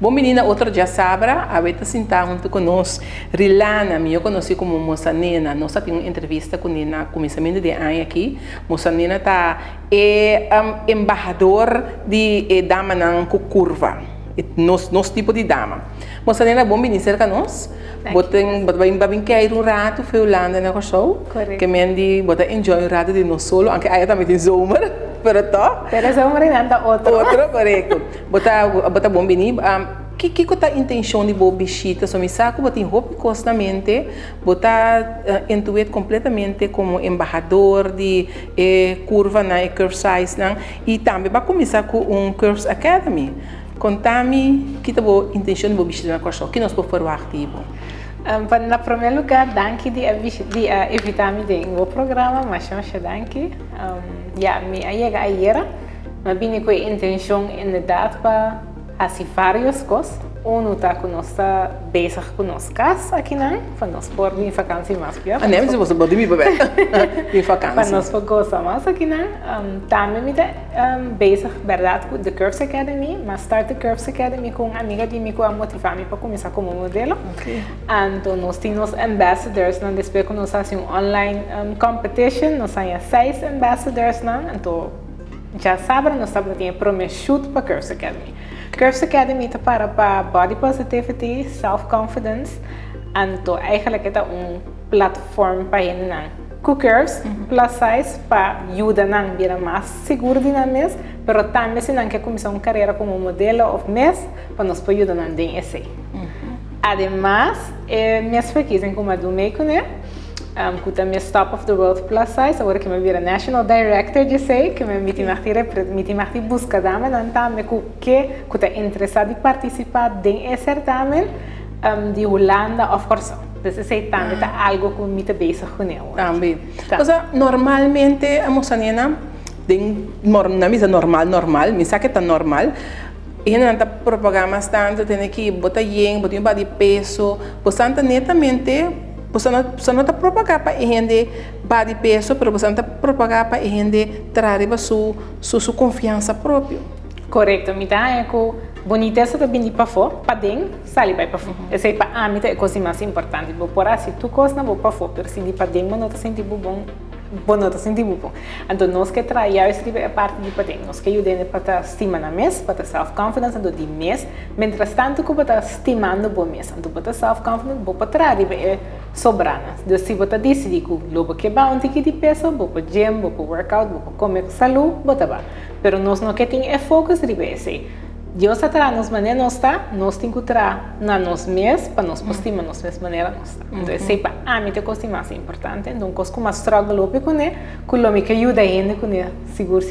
Bom menina, outro dia sabra, a Beta sentar junto conosco. Rilana, eu conheci como Moça Nena. Nós temos uma entrevista com ela no começamento de ano aqui. Moça Nena é embaixador de dama na curva. Nosso tipo de dama. Moça Nena, bom menina, cerca nós. Botei querer um rato, foi Holanda na show. Correto. Que mendi, botei enjoy um rato de nós solo, aunque aí também tem zomer, pero to. Pero zomer ainda outro. Outro, correto. Bota bom menina. Que é a intenção de boa bichita? Só me saco, botar roupa constantemente, botar intuit completamente como embaixador de curva na curve size, e também vai começar com Curves Academy. Contame que é a intenção de boa bichita na costa, que nós podemos fazer ativo. Na primeiro lugar, danke de invitar-me no programa, mas danke. Me chega ayer, mas vim com a intenção, inderdaad, para fazer várias coisas. Está conosco, bezig com nossa casa aqui, para nós por vir vakantie mais pior. Nem se você pode me beber, vir vakantie. Para nós por gostar mais aqui, também me bezig, verdade, com The Curves Academy, mas start The Curves Academy com uma amiga de mim que motivar-me para começar como modelo. Então nós temos ambassadors, depois que nós fazemos online competition, nós temos 6 ambassadors, então já sabem, nós estamos tendo promise shoot para Curves Academy. Curves Academy está para body positivity, self-confidence, então eigenlijk é plataforma para ele com curves plus size para ajudar a virar mais seguro de nós mesmos, mas também se não quer começar uma carreira como modelo ou mês, para nós poder ajudar a DNC. Además, minhas pesquisas como a do Meiko, que também é Top of the World Plus Size, agora que eu vira National Director de sei, que eu me marti busca dama, também que está interessado em participar desse certamen de Holanda of course. Então, isso também é algo que me bezig com ele. Também. Normalmente, a moça nena, na mesa normal, me sabe que está normal, e não está propagando bastante, tem que botar botar um body peso, bastante netamente. Você não está propagando para gente body peso, mas você está propagando para gente trazer sua confiança própria. Correto, me dá é que boniteza também para fora, para dentro, sai para fora. Essa é para mim é a coisa mais importante. Por assim, tu costa não para fora, mas se para dentro não está sentindo bom. Não está sentindo bom. Então nós que trabalhamos a parte de para dentro, nós que ajudamos para estima na mesa, para self-confidence do de mês, mientras tanto que para estimando bom mês, então para self-confidence, para trabalhar sobrana. Então se você decide que logo que vai um de peso, para gym, para workout, para comer saúde, bota vai. Pero nós não que tem foco de esse. Deus está nos maneira nós temos que trabalhar na nós mesmos para nós postar nós mesmos maneira nós está. Então esse para a mim é coisa mais importante. Então coisa como struggle lope com ele, que o homem que ajuda ele com ele seguro.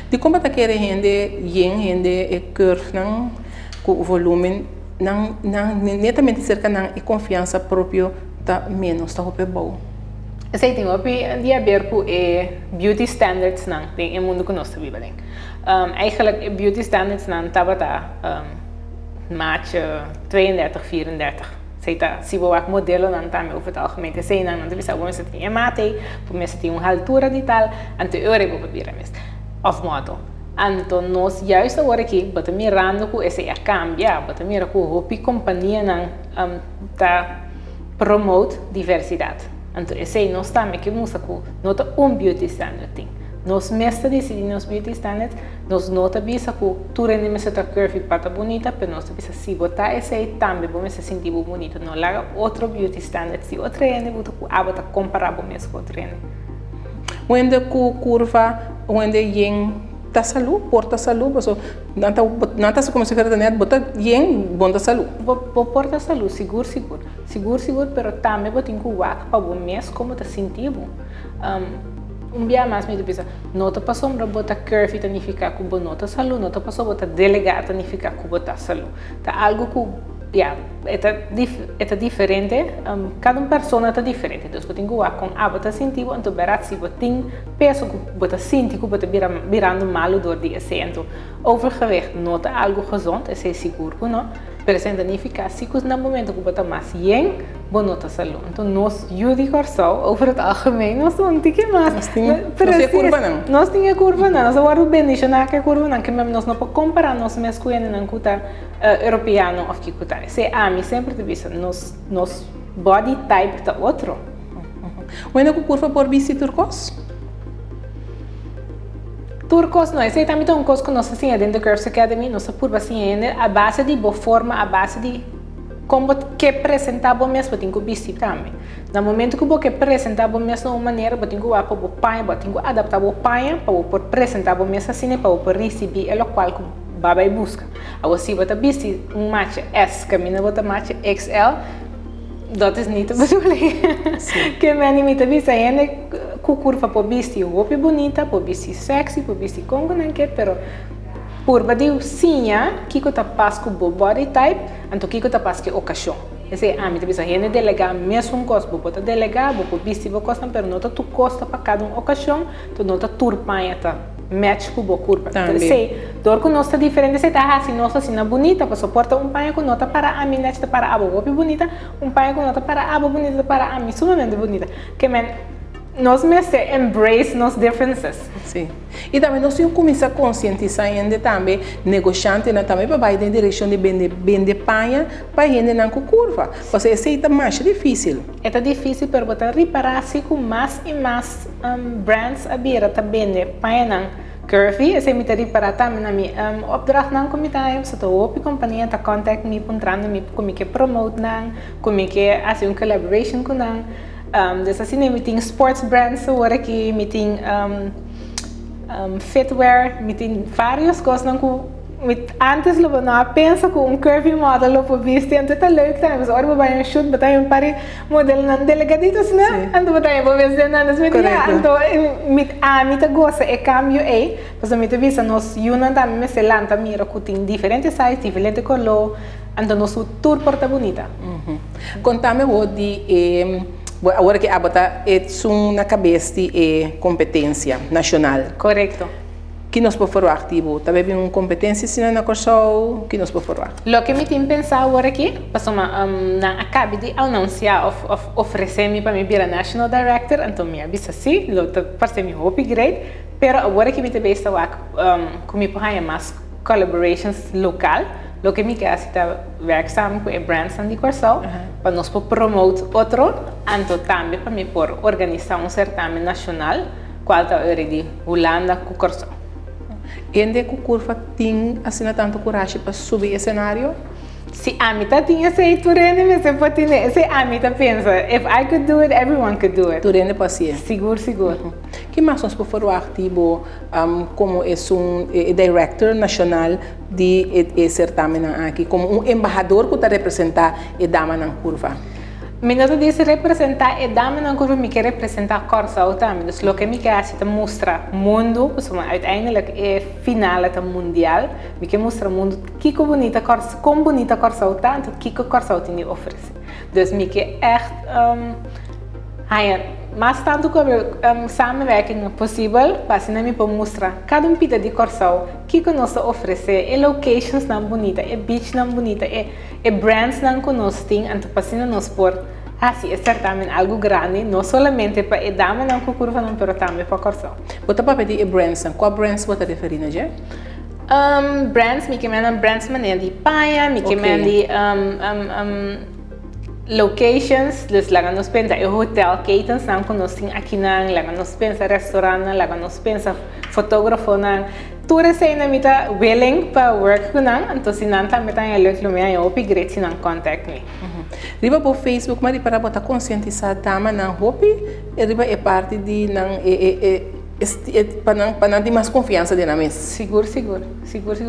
De como está querendo gente curve não com o volume não netamente cerca não e confiança própria tá menos está roupa bom. Esse tem o dia ver com beauty standards não tem o mundo que nós vivemos. Eigenlijk beauty standards dan tabata match 32, 34. Se você é modelo não também over het algemeen te zijn, dan bisa você mensen tem mate, por mensen tem uma altura de tal, então eu rebo para vir mes. Of modo. Então nós juist agora aqui, bota mirando com esse a cambia, bota mira com hopi companhia não tá promote diversidade. Então esse nós também que musa com nota beauty standard tem. Nós mesmo decidimos beauty standards, nós não sabemos que tu rendimento está curvy para bonita, mas nós sabemos se botar esse aí também vamos se sentir bonito. Não larga outro beauty standard, se outro rende, você comparar mesmo com outro rende. Onde com curva, onde yen ta saúde, porta saúde, porque não está como se faz net, bota yen bom da saúde. Porta saúde, seguro, mas também você tem que usar para o mesmo como está sentindo. Dia mais me pensa, nota passou para botar curvy significa que bonota saúde, nota passou botar delegado significa que botar saúde. Tá algo que é diferente, cada pessoa está diferente. Então você tem que usar com a botar sentido, então verá se você tem peso que botar sentido que botar virando mal dor de esse, então overgewicht nota algo gezond, esse é seguro, não? pero se significa si que no momento que bota mais bien, bonota salud. Então nós Judy Corsau over het algemeen nós não tem que mais. Nós tem curva não. Nós tem curva não. Nós agora bem isso na que curva não que mesmo nós não podemos comparar nós mesmo com ele não cuta europeano ou que cuta. Se a mim sempre te visa nós body type tá outro. O ainda com curva por bici turcos? Turcos não, esse também tem coisa que nós assim dentro da Curves Academy, nós por assim a base de boa forma, a base de como que apresentar bom mesmo, tem que bici também. No momento que você apresentar bom mesmo de uma maneira, você tem que para o pai, você tem que adaptar o pai para o apresentar bom mesmo assim, para o receber o qual que vai buscar. Agora se você bici match S, caminha você match XL, dat is niet de bedoeling. Que me anima bici ainda com curva para bici, roupa bonita, para bici sexy, para bici com que pero por badio sinha que tá pas com body type, então que tá pas que ocasião. Esse a mim te bisa ainda delegar mesmo coisa, bota delegar, bota bici, bota coisa, pero não tá tu costa para cada ocasião, tu não tá turpanha tá match com a curva. Então sei, dor com nós tá diferente, se tá assim, nossa assim na bonita, para suportar panha com nota para a mim nesta para a boa bonita, panha com nota para a boa bonita para a mim sumamente bonita. Que men nós mesmo embrace nos differences. Sim. E também nós temos que começar a conscientizar ainda também negociante também para ir na direção de vender panha para ir na curva. Você aceita mais difícil. É difícil, mas você reparar se com mais e mais brands abertas também panha na curvy. Esse me reparar também na minha opdracht na comitê. Se tu op companhia tá contact me puntrando me como que promote na, como que fazer uma collaboration com na. Dus assim, me tem sports brands agora aqui, me tem fitwear, me tem várias coisas não antes lo não pensa com curvy model lo visto, então tá leuk tá, mas agora vai um shoot, vai um pare modelo não delegaditos, né? Então vai vou ver nada, mas então me tá gosta é cambio aí, mas me tá vista nós Yuna também me selanta mira que tem diferentes sizes, diferentes color, então nosso tour porta bonita. Contame o de agora que a bota é na cabeça de competência nacional. Correto. Que nós podemos fazer ativo? Também tem uma competência assim na Corsau que nós podemos fazer. Lo que me tem pensado agora aqui, passou na acabei de anunciar oferecer-me para me virar National Director, então me avisa assim, lo parece me upgrade, pero agora que me tem pensado com me põe mais collaborations local. Lo que me queda está werkzaam com brands de Corsau, para nós promover outro, então também para me por organizar certame nacional, qual está de Holanda com Corsau. E onde a curva tem assim tanto coragem para subir o cenário? Se a mim tinha esse turene, mas se pode ter, se a mim pensa, if I could do it, everyone could do it. Turene paciência. Seguro. Que mais nós podemos fazer ativo como é director nacional de certame aqui, como um embaixador que está representar a dama na curva? Me não diz representar a dama na curva, me quer representar Corsau também. Dus lo que me quer é mostrar mundo, uiteindelijk é final é mundial, me quer mostrar mundo que bonita Corsau, como bonita Corsau tá, então que Corsau tem a oferecer. Dus me quer echt mas tanto como samenwerking possível, para assim me para mostrar cada pita de Corsau que nós oferecer, e locations não bonita, e beach não bonita, e brands não que nós tem, então para assim nós por assim é certamente algo grande, não somente para a dama não que curva não, mas também para Corsau. Você para pedir brands, qual brands você referindo já? Brands, me queimam brands maneira de paia, me queimam de locations, dus laga nos pensa hotel ketens não conhecem aqui não, laga nos pensa restaurante, laga nos pensa fotógrafo não, tudo isso ainda me tá willing para work com não, então se não também tá em lugar me eu upgrade se não contact me. Riba por Facebook, mas para botar conscientizar tama não hopi, riba é parte de não para não ter mais confiança de nós. Seguro,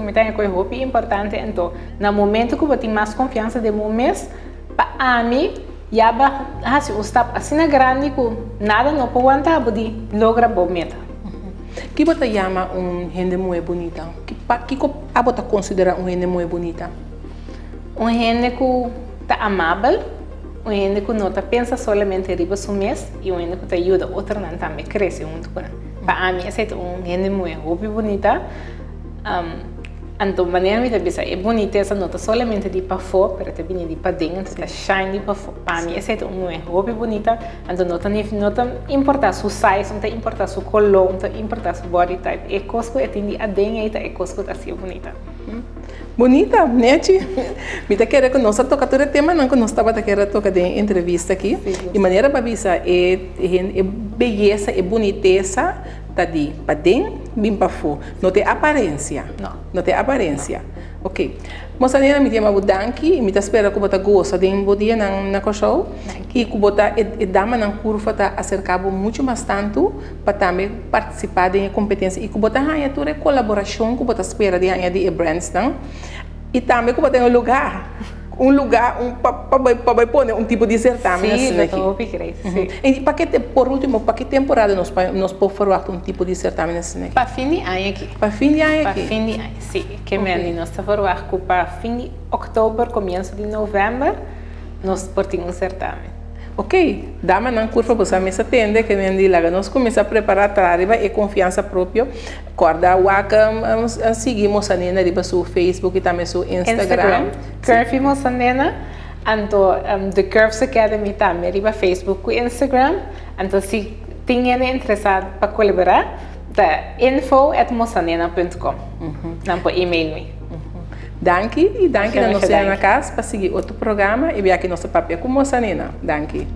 me tá com hopi importante, então no momento que eu tenho mais confiança de mês para mim, já se o step assim é grande que nada não pode aguentar para lograr a meta. Que você chama gente muito bonita? Que você considera gente muito bonita? Gente que está amável, gente que não pensa somente em riba mês e gente que ajuda outro a também crescer junto com ela. Para mim, essa é gente muito bonita. Então, maneira me bisa é bonita essa nota solamente de para fora, para também de para dentro, está shiny para fora. Para mim, essa é uma roupa bonita. Então, não importa o size, não importa o color, não importa o body type. É coisa que tem a dentro, é coisa que assim bonita. Bonita, né, Ti? Me tá querendo que nós toca todo tema, não que nós estava querendo tocar de entrevista aqui. De maneira para bisa é beleza, é boniteza, tá de para dentro, bem para fora. Não tem aparência. Não tem aparência. Ok. Moça Nena, me chama Danki, me tá esperando que você gosta de um dia na show e que você dama na curva tá acercado muito mais tanto para também participar da competência e que você ganha toda a colaboração que você espera de ganhar de brands, não? E também que você tem um lugar para pôr um tipo de certame assim aqui. Sim, e por último, para que temporada nós podemos fazer um tipo de certame assim aqui? Para fim de ano aqui. Para fim de ano aqui? Para fim de ano, sim. Que nós estamos fazendo para fim de outubro, começo de novembro, nós portamos um certame. Ok, dama na curva você me atende que me lá nós começamos a preparar para arriba e confiança própria. Corda o seguimos a Nena riba seu Facebook e também seu Instagram. Curvy Moçanena, então The Curves Academy também riba Facebook e Instagram. Então se tem alguém interessado para colaborar, tá info@moçanena.com. Não por e-mail me. Danke e danke na nossa casa para seguir outro programa e ver aqui nosso papel com Moça Nena. Danke.